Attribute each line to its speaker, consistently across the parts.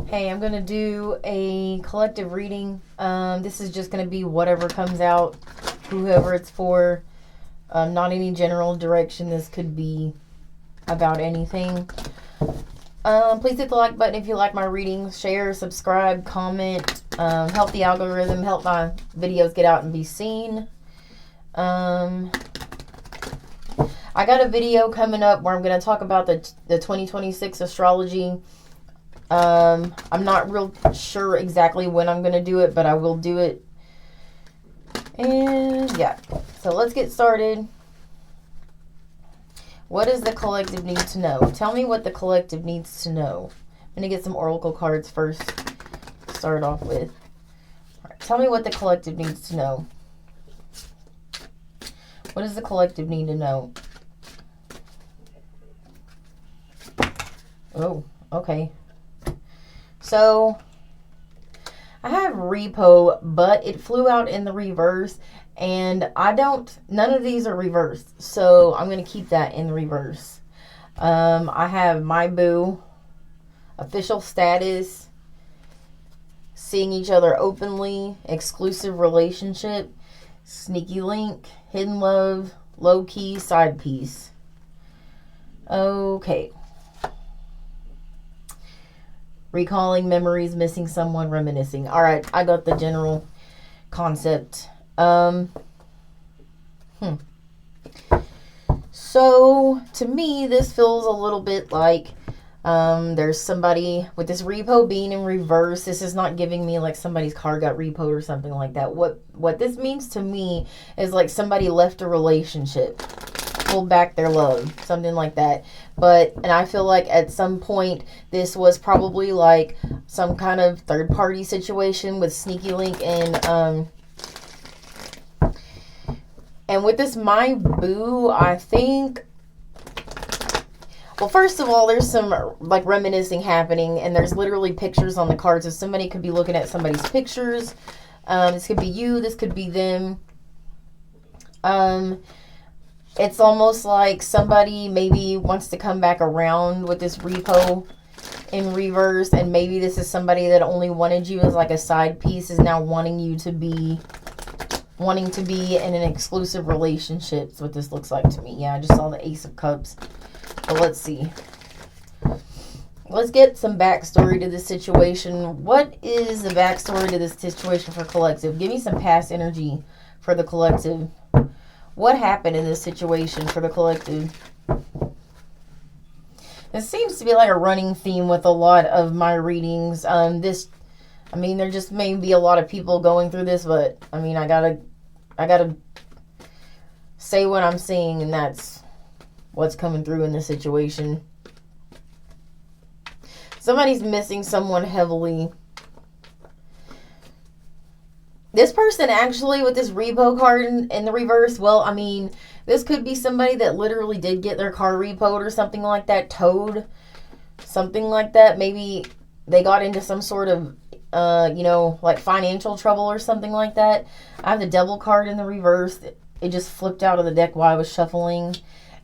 Speaker 1: Hey, I'm going to do a collective reading. This is just going to be whatever comes out, whoever it's for. Not any general direction. This could be about anything. Please hit the like button if you like my readings. Share, subscribe, comment. Help the algorithm, help my videos get out and be seen. I got a video coming up where I'm going to talk about the 2026 astrology. I'm not real sure exactly when I'm going to do it, but I will do it. And yeah, so let's get started. What does the collective need to know? Tell me what the collective needs to know. I'm going to get some oracle cards first to start off with. All right, tell me what the collective needs to know. What does the collective need to know? Oh, okay. So, I have repo, but it flew out in the reverse, and none of these are reversed, so I'm going to keep that in the reverse. I have my boo, official status, seeing each other openly, exclusive relationship, sneaky link, hidden love, low key, side piece. Okay. Recalling memories, missing someone, reminiscing. All right, I got the general concept. So, to me, this feels a little bit like there's somebody with this repo being in reverse. This is not giving me like somebody's car got repoed or something like that. What this means to me is like somebody left a relationship, pulled back their love, something like that. And I feel like at some point this was probably like some kind of third party situation with sneaky link and with this my boo, I think, well, first of all, there's some like reminiscing happening, and there's literally pictures on the cards. So somebody could be looking at somebody's pictures. This could be you, this could be them. It's almost like somebody maybe wants to come back around with this repo in reverse, and maybe this is somebody that only wanted you as like a side piece is now wanting to be in an exclusive relationship. That's what this looks like to me. Yeah, I just saw the Ace of Cups. But let's see. Let's get some backstory to this situation. What is the backstory to this situation for collective? Give me some past energy for the collective. What happened in this situation for the collective? This seems to be like a running theme with a lot of my readings. There just may be a lot of people going through this, but I gotta say what I'm seeing, and that's what's coming through in this situation. Somebody's missing someone heavily. This person actually, with this repo card in the reverse, this could be somebody that literally did get their car repoed or something like that, towed, something like that. Maybe they got into some sort of, like financial trouble or something like that. I have the Devil card in the reverse. It just flipped out of the deck while I was shuffling.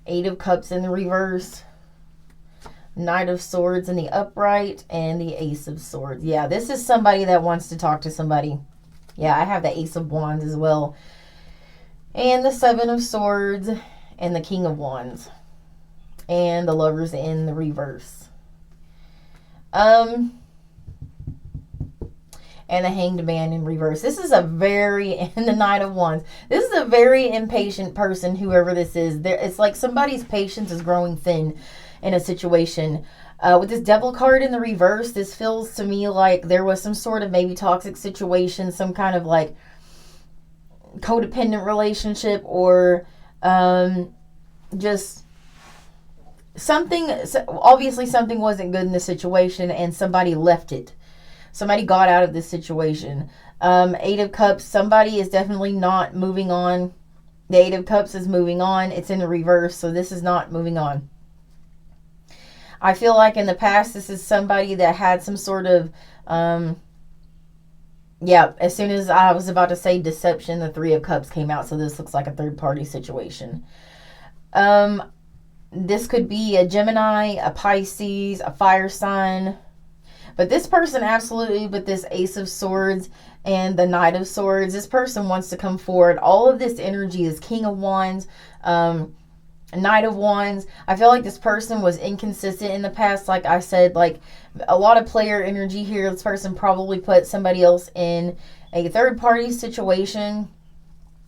Speaker 1: 8 of Cups in the reverse. Knight of Swords in the upright, and the Ace of Swords. Yeah, this is somebody that wants to talk to somebody. Yeah, I have the Ace of Wands as well. And the 7 of Swords and the King of Wands. And the Lovers in the reverse. And the Hanged Man in reverse. And the Knight of Wands. This is a very impatient person, whoever this is. It's like somebody's patience is growing thin in a situation. With this Devil card in the reverse, this feels to me like there was some sort of maybe toxic situation, some kind of like codependent relationship, or just something. Obviously something wasn't good in the situation, and somebody left it. Somebody got out of this situation. 8 of Cups, somebody is definitely not moving on. The 8 of Cups is moving on. It's in the reverse, so this is not moving on. I feel like in the past, this is somebody that had some sort of, as soon as I was about to say deception, the 3 of Cups came out, so this looks like a third-party situation. This could be a Gemini, a Pisces, a fire sign, But this person absolutely, with this Ace of Swords and the Knight of Swords, this person wants to come forward. All of this energy is King of Wands, Knight of Wands. I feel like this person was inconsistent in the past. Like I said, like a lot of player energy here. This person probably put somebody else in a third party situation.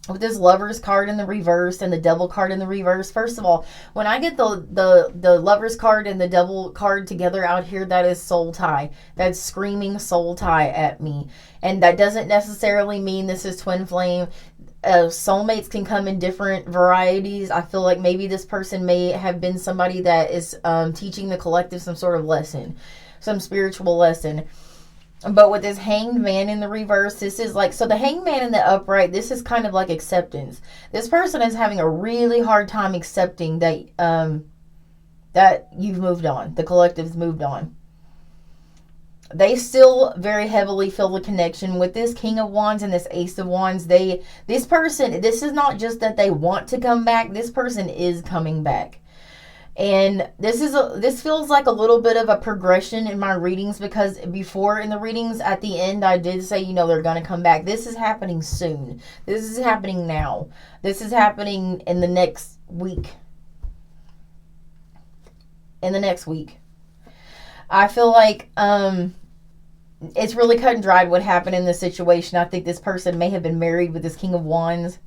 Speaker 1: With this Lovers card in the reverse and the Devil card in the reverse. First of all, when I get the Lovers card and the Devil card together out here, that is soul tie. That's screaming soul tie at me. And that doesn't necessarily mean this is twin flame. Soulmates can come in different varieties. I feel like maybe this person may have been somebody that is teaching the collective some sort of lesson, some spiritual lesson. But with this Hanged Man in the reverse, this is like, so the Hanged Man in the upright, this is kind of like acceptance. This person is having a really hard time accepting that that you've moved on. The collective's moved on. They still very heavily feel the connection with this King of Wands and this Ace of Wands. This person, this is not just that they want to come back. This person is coming back. And this feels like a little bit of a progression in my readings, because before in the readings at the end I did say, you know, they're going to come back. This is happening soon. This is happening now. This is happening in the next week. In the next week. I feel like it's really cut and dried what happened in this situation. I think this person may have been married with this King of Wands.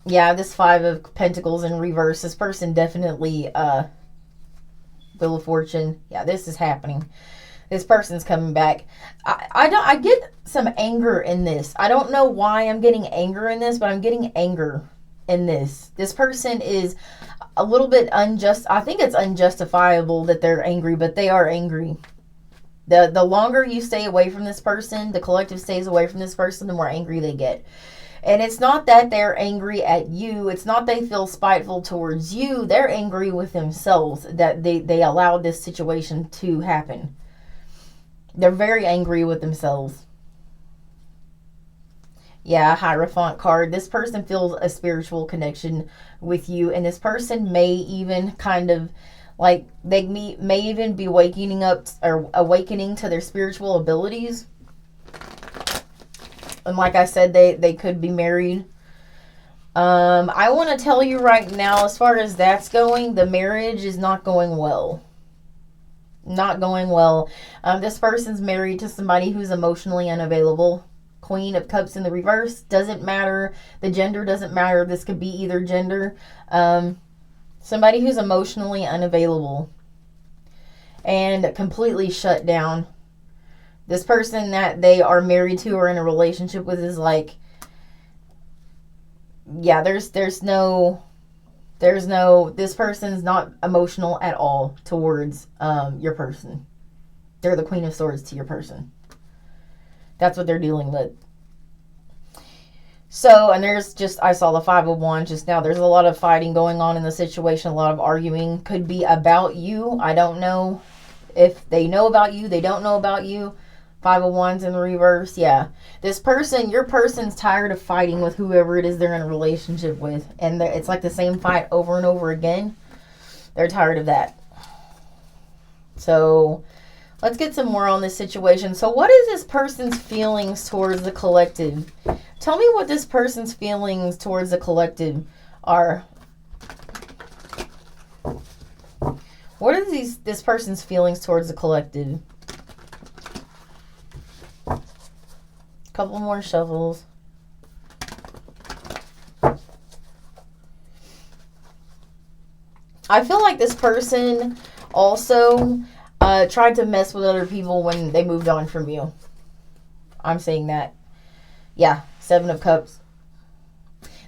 Speaker 1: Yeah, this Five of Pentacles in reverse. This person definitely, Wheel of Fortune. Yeah, this is happening. This person's coming back. I get some anger in this. I don't know why I'm getting anger in this, but I'm getting anger in this. This person is a little bit unjust. I think it's unjustifiable that they're angry, but they are angry. The longer you stay away from this person, the collective stays away from this person, the more angry they get. And it's not that they're angry at you. It's not they feel spiteful towards you. They're angry with themselves that they allowed this situation to happen. They're very angry with themselves. Yeah, Hierophant card. This person feels a spiritual connection with you. And this person may even kind of, like, they may even be waking up or awakening to their spiritual abilities. And like I said, they could be married. I want to tell you right now, as far as that's going, the marriage is not going well. Not going well. This person's married to somebody who's emotionally unavailable. Queen of Cups in the reverse. Doesn't matter. The gender doesn't matter. This could be either gender. Somebody who's emotionally unavailable. And completely shut down. This person that they are married to or in a relationship with is like, yeah, this person's not emotional at all towards your person. They're the Queen of Swords to your person. That's what they're dealing with. So, and there's just, I saw the Five of Wands just now. There's a lot of fighting going on in the situation, a lot of arguing. Could be about you. I don't know if they know about you, they don't know about you. Five of Wands in the reverse. Yeah. This person, your person's tired of fighting with whoever it is they're in a relationship with. And it's like the same fight over and over again. They're tired of that. So, let's get some more on this situation. So, what is this person's feelings towards the collective? Tell me what this person's feelings towards the collective are. What are this person's feelings towards the collective? Couple more shuffles. I feel like this person also tried to mess with other people when they moved on from you. I'm saying that. Yeah, Seven of Cups.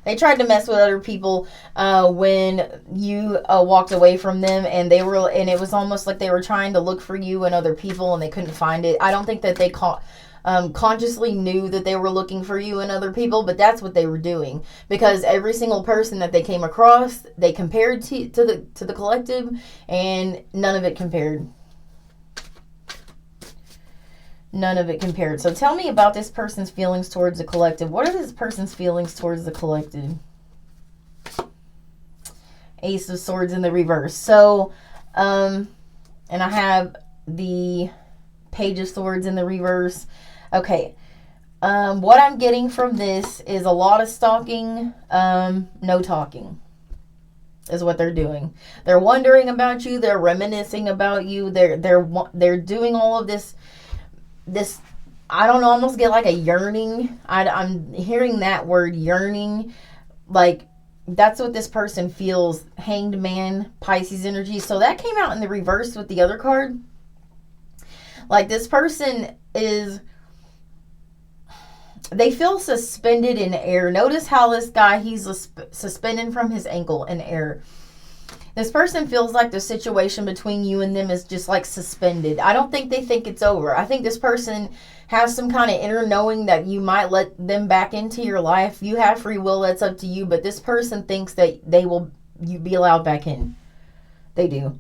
Speaker 1: They tried to mess with other people when you walked away from them, and it was almost like they were trying to look for you and other people, and they couldn't find it. I don't think that they consciously knew that they were looking for you and other people, but that's what they were doing, because every single person that they came across, they compared to the collective, and none of it compared. None of it compared. So tell me about this person's feelings towards the collective. What are this person's feelings towards the collective? Ace of Swords in the reverse. So, and I have the Page of Swords in the reverse. Okay. What I'm getting from this is a lot of stalking, no talking is what they're doing. They're wondering about you. They're reminiscing about you. They're doing all of this, I don't know, almost get like a yearning. I'm hearing that word, yearning. Like, that's what this person feels. Hanged Man, Pisces energy. So that came out in the reverse with the other card. Like, this person is, they feel suspended in air. Notice how this guy, he's suspended from his ankle in air. This person feels like the situation between you and them is just like suspended. I don't think they think it's over. I think this person has some kind of inner knowing that you might let them back into your life. You have free will, that's up to you. But this person thinks that you be allowed back in. They do.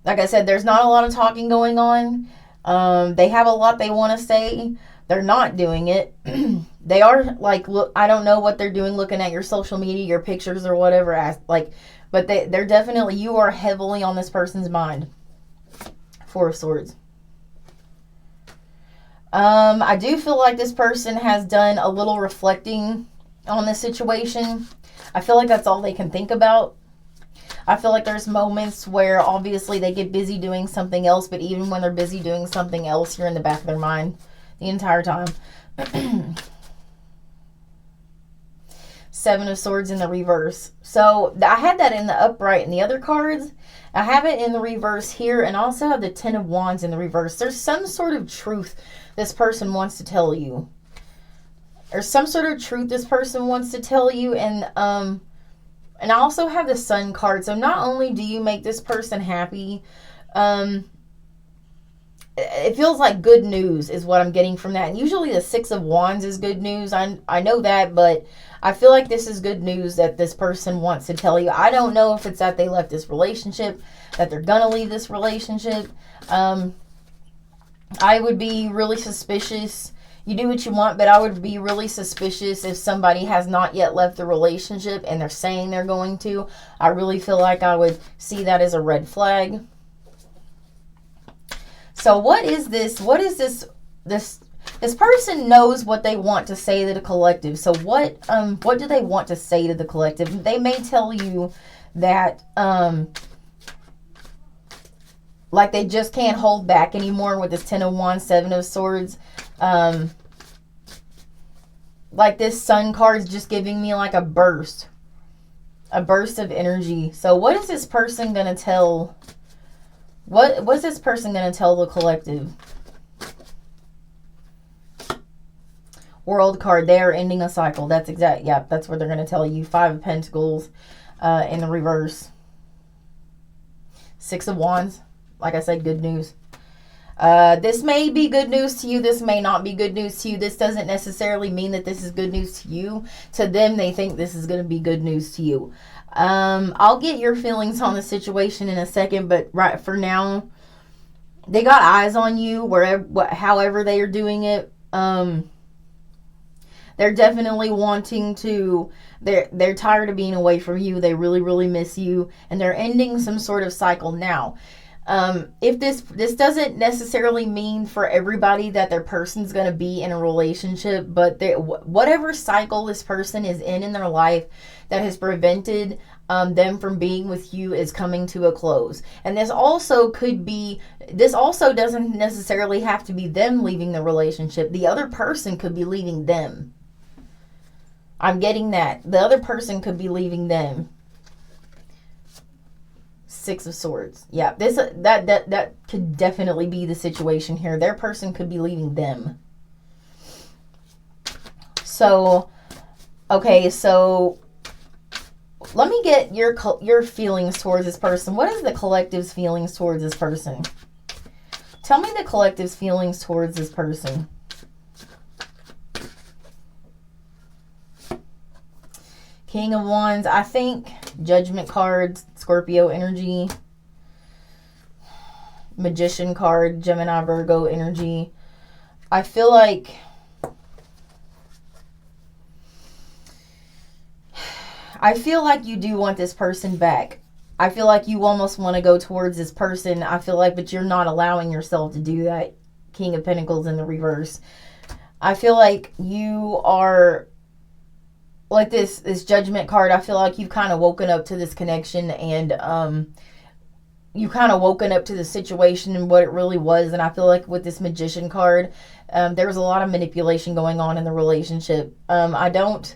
Speaker 1: Like I said, there's not a lot of talking going on. They have a lot they want to say. They're not doing it. They are like, look, I don't know what they're doing, looking at your social media, your pictures or whatever. But they're definitely, you are heavily on this person's mind. Four of Swords. I do feel like this person has done a little reflecting on this situation. I feel like that's all they can think about. I feel like there's moments where obviously they get busy doing something else, but even when they're busy doing something else, you're in the back of their mind the entire time. Seven of Swords in the reverse. So I had that in the upright in the other cards. I have it in the reverse here, and also have the Ten of Wands in the reverse. There's some sort of truth this person wants to tell you. There's some sort of truth this person wants to tell you, and I also have the Sun card. So not only do you make this person happy, it feels like good news is what I'm getting from that. And usually the Six of Wands is good news. I know that, but I feel like this is good news that this person wants to tell you. I don't know if it's that they left this relationship, that they're going to leave this relationship. I would be really suspicious. You do what you want, but I would be really suspicious if somebody has not yet left the relationship and they're saying they're going to. I really feel like I would see that as a red flag. So what is this? What is this? This person knows what they want to say to the collective. So what do they want to say to the collective? They may tell you that like they just can't hold back anymore with this Ten of Wands, Seven of Swords. Like this Sun card is just giving me like a burst of energy. So what is this person gonna tell? What's this person gonna tell the collective? World card. They are ending a cycle. That's exact. Yeah, that's what they're gonna tell you. Five of Pentacles in the reverse. Six of Wands. Like I said, good news. This may be good news to you. This may not be good news to you. This doesn't necessarily mean that this is good news to you. To them, they think this is going to be good news to you. I'll get your feelings on the situation in a second, but right for now, they got eyes on you however they are doing it. They're definitely wanting to, they're tired of being away from you. They really, really miss you, and they're ending some sort of cycle now. If this doesn't necessarily mean for everybody that their person's going to be in a relationship, but whatever cycle this person is in their life that has prevented them from being with you is coming to a close. And this also doesn't necessarily have to be them leaving the relationship. The other person could be leaving them. I'm getting that. The other person could be leaving them. Six of Swords. Yeah, that could definitely be the situation here. Their person could be leaving them. So, okay, so let me get your feelings towards this person. What is the collective's feelings towards this person? Tell me the collective's feelings towards this person. King of Wands. I think Judgment card, Scorpio energy. Magician card, Gemini, Virgo energy. I feel like you do want this person back. I feel like you almost want to go towards this person. I feel like, but you're not allowing yourself to do that. King of Pentacles in the reverse. I feel like you are, like this Judgment card, I feel like you've kind of woken up to this connection, and you kind of woken up to the situation and what it really was. And I feel like with this Magician card, there was a lot of manipulation going on in the relationship. I don't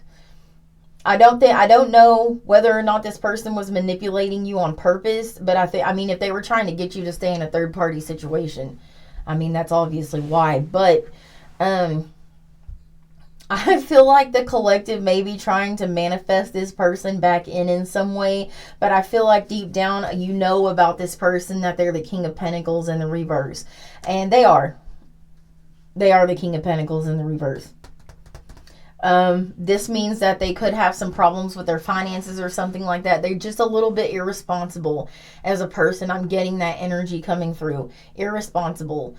Speaker 1: know whether or not this person was manipulating you on purpose, but I mean, if they were trying to get you to stay in a third party situation, I mean, that's obviously why. But I feel like the collective may be trying to manifest this person back in some way, but I feel like deep down you know about this person that they're the King of Pentacles in the reverse. And they are. They are the King of Pentacles in the reverse. This means that they could have some problems with their finances or something like that. They're just a little bit irresponsible as a person. I'm getting that energy coming through. Irresponsible.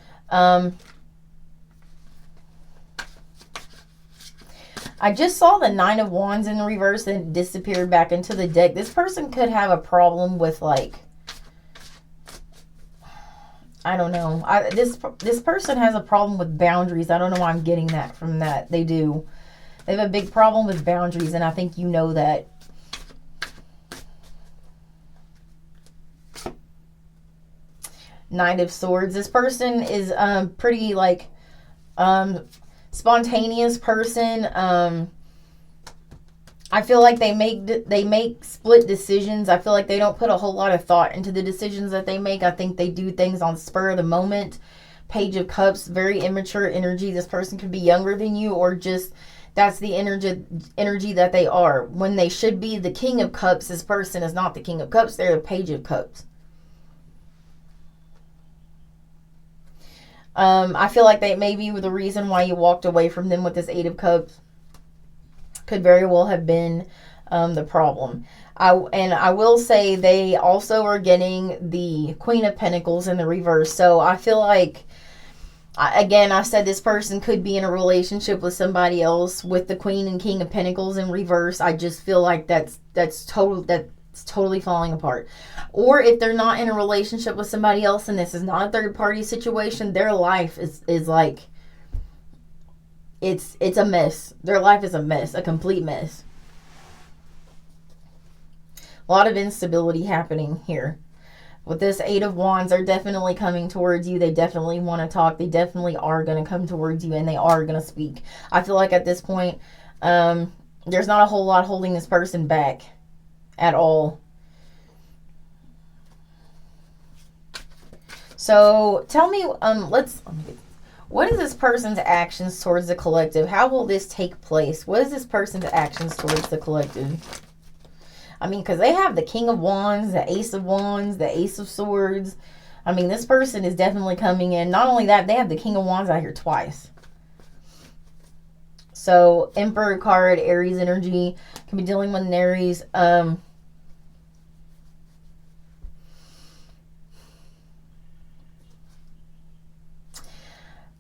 Speaker 1: I just saw the Nine of Wands in the reverse and it disappeared back into the deck. This person could have a problem with, like, I don't know. This person has a problem with boundaries. I don't know why I'm getting that from that. They do. They have a big problem with boundaries, and I think you know that. Knight of Swords. This person is pretty, like, spontaneous person. I feel like they make split decisions. I feel like they don't put a whole lot of thought into the decisions that they make. I think they do things on spur of the moment. Page of Cups, very immature energy. This person could be younger than you, or just that's the energy that they are. When they should be the King of Cups, this person is not the King of Cups. They're the Page of Cups. I feel like that may be the reason why you walked away from them with this Eight of Cups. Could very well have been the problem. I will say they also are getting the Queen of Pentacles in the reverse. So I feel like, again, I said this person could be in a relationship with somebody else with the Queen and King of Pentacles in reverse. I just feel like that's totally falling apart. Or if they're not in a relationship with somebody else and this is not a third party situation, their life is like, it's a mess. Their life is a mess, a complete mess. A lot of instability happening here. With this Eight of Wands, they're definitely coming towards you. They definitely want to talk. They definitely are going to come towards you, and they are going to speak. I feel like at this point, there's not a whole lot holding this person back at all. So tell me, what is this person's actions towards the collective? How will this take place? What is this person's actions towards the collective? I mean, because they have the King of Wands, the Ace of Wands, the Ace of Swords. I mean, this person is definitely coming in. Not only that, they have the King of Wands out here twice. So, Emperor card, Aries energy. Can be dealing with an Aries.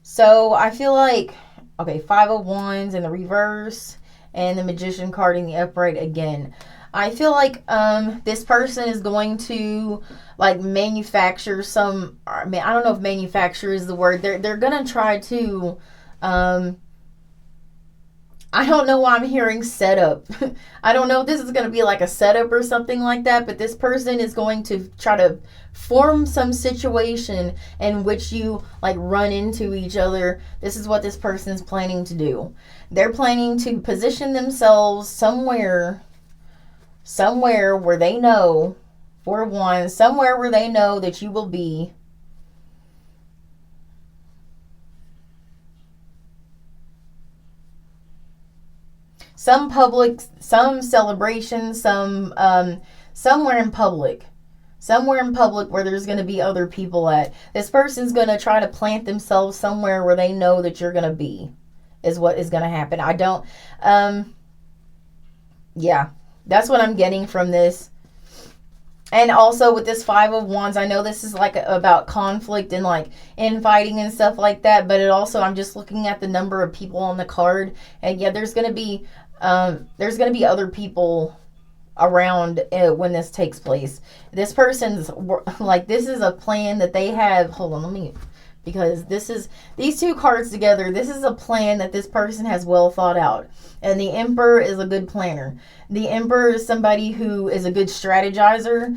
Speaker 1: So, I feel like, okay, Five of Wands in the reverse. And the Magician card in the upright again. I feel like this person is going to, like, manufacture some, I mean, I don't know if manufacture is the word. They're going to try to, I don't know why I'm hearing setup. I don't know if this is going to be like a setup or something like that, but this person is going to try to form some situation in which you, like, run into each other. This is what this person is planning to do. They're planning to position themselves somewhere where they know, for one, somewhere where they know that you will be. Some public, some celebration, somewhere in public. Somewhere in public where there's going to be other people at. This person's going to try to plant themselves somewhere where they know that you're going to be, is what is going to happen. I don't, yeah. That's what I'm getting from this. And also with this Five of Wands, I know this is like about conflict and like infighting and stuff like that. But it also, I'm just looking at the number of people on the card. And yeah, there's going to be other people around when this takes place. This person's like, this is a plan that they have. Hold on, let me, because this is, these two cards together, this is a plan that this person has well thought out. And the Emperor is a good planner. The Emperor is somebody who is a good strategizer.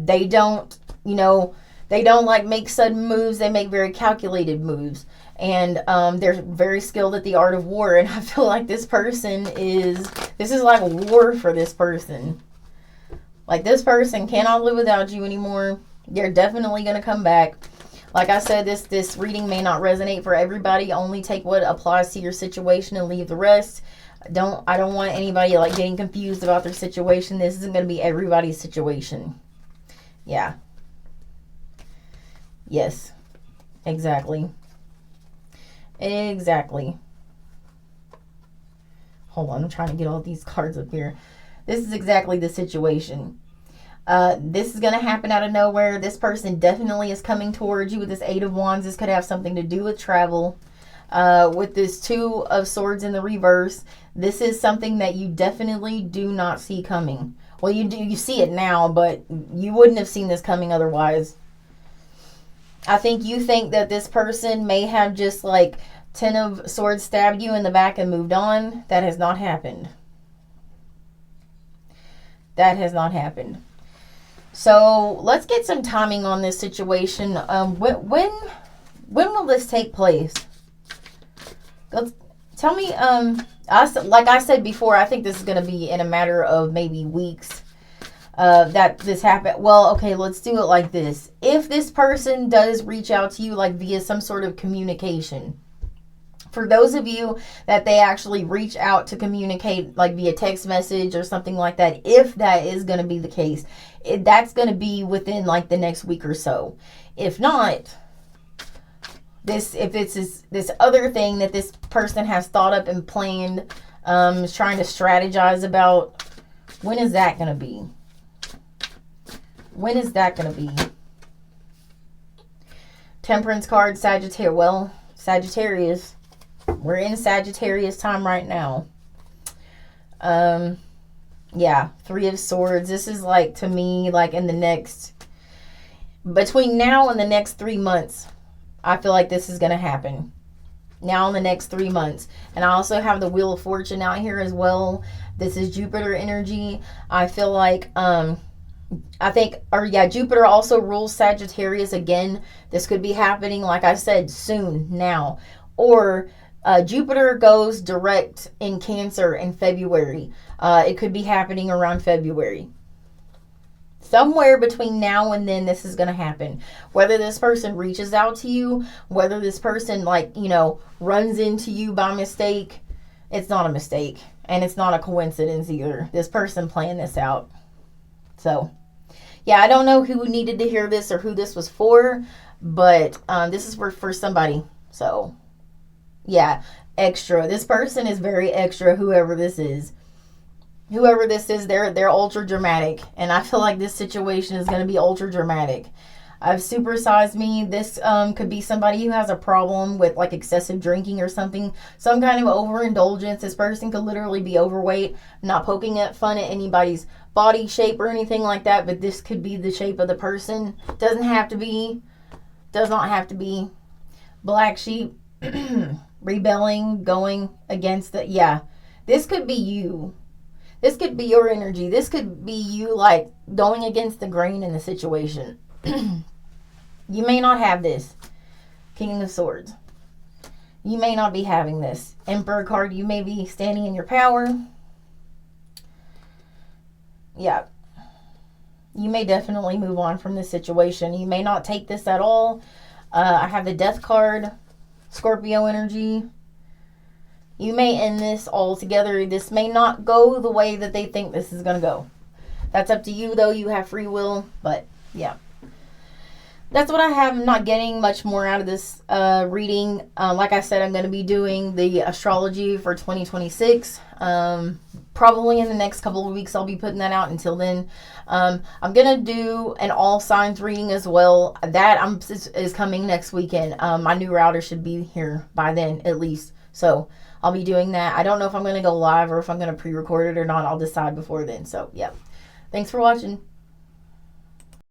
Speaker 1: They don't, they don't like make sudden moves. They make very calculated moves. And they're very skilled at the art of war. And I feel like this is like war for this person. Like, this person cannot live without you anymore. They're definitely going to come back. Like I said, this reading may not resonate for everybody. Only take what applies to your situation and leave the rest. I don't want anybody like getting confused about their situation. This isn't going to be everybody's situation. Yeah. Yes. Exactly. Exactly. Hold on, I'm trying to get all these cards up here. This is exactly the situation. This is going to happen out of nowhere. This person definitely is coming towards you with this Eight of Wands. This could have something to do with travel. With this Two of Swords in the reverse, this is something that you definitely do not see coming. Well, you see it now, but you wouldn't have seen this coming otherwise. I think you think that this person may have just like Ten of Swords stabbed you in the back and moved on. That has not happened. That has not happened. So let's get some timing on this situation. When will this take place? Tell me. Like I said before, I think this is going to be in a matter of maybe weeks. That this happened. Well, okay, let's do it like this. If this person does reach out to you like via some sort of communication, for those of you that they actually reach out to communicate like via text message or something like that, if that is going to be the case, that's going to be within like the next week or so. If not, if it's this other thing that this person has thought up and planned, is trying to strategize about, when is that going to be? When is that going to be? Temperance card, Sagittarius. Well, Sagittarius. We're in Sagittarius time right now. Yeah, Three of Swords. This is like, to me, like in the next, between now and the next 3 months, I feel like this is going to happen. Now in the next 3 months. And I also have the Wheel of Fortune out here as well. This is Jupiter energy. I feel like, Jupiter also rules Sagittarius again. This could be happening, like I said, soon, now. Or Jupiter goes direct in Cancer in February. It could be happening around February. Somewhere between now and then, this is going to happen. Whether this person reaches out to you, whether this person, runs into you by mistake, it's not a mistake. And it's not a coincidence either. This person planned this out. So, yeah, I don't know who needed to hear this or who this was for, but this is for somebody. So, yeah, extra. This person is very extra, whoever this is. Whoever this is, they're ultra dramatic. And I feel like this situation is going to be ultra dramatic. I've supersized me. This could be somebody who has a problem with like excessive drinking or something. Some kind of overindulgence. This person could literally be overweight. I'm not poking at fun at anybody's body shape or anything like that, but this could be the shape of the person. Doesn't have to be. Does not have to be. Black sheep. Rebelling. Going against the... Yeah. This could be you. This could be your energy. This could be you like going against the grain in the situation. You may not have this. King of Swords. You may not be having this. Emperor card, you may be standing in your power. Yeah. You may definitely move on from this situation. You may not take this at all. I have the Death card. Scorpio energy. You may end this altogether. This may not go the way that they think this is going to go. That's up to you, though. You have free will. But, yeah. That's what I have. I'm not getting much more out of this reading. Like I said, I'm going to be doing the astrology for 2026. Probably in the next couple of weeks, I'll be putting that out. Until then, I'm going to do an all signs reading as well. That is coming next weekend. My new router should be here by then, at least. So, I'll be doing that. I don't know if I'm going to go live or if I'm going to pre-record it or not. I'll decide before then. So, yeah. Thanks for watching.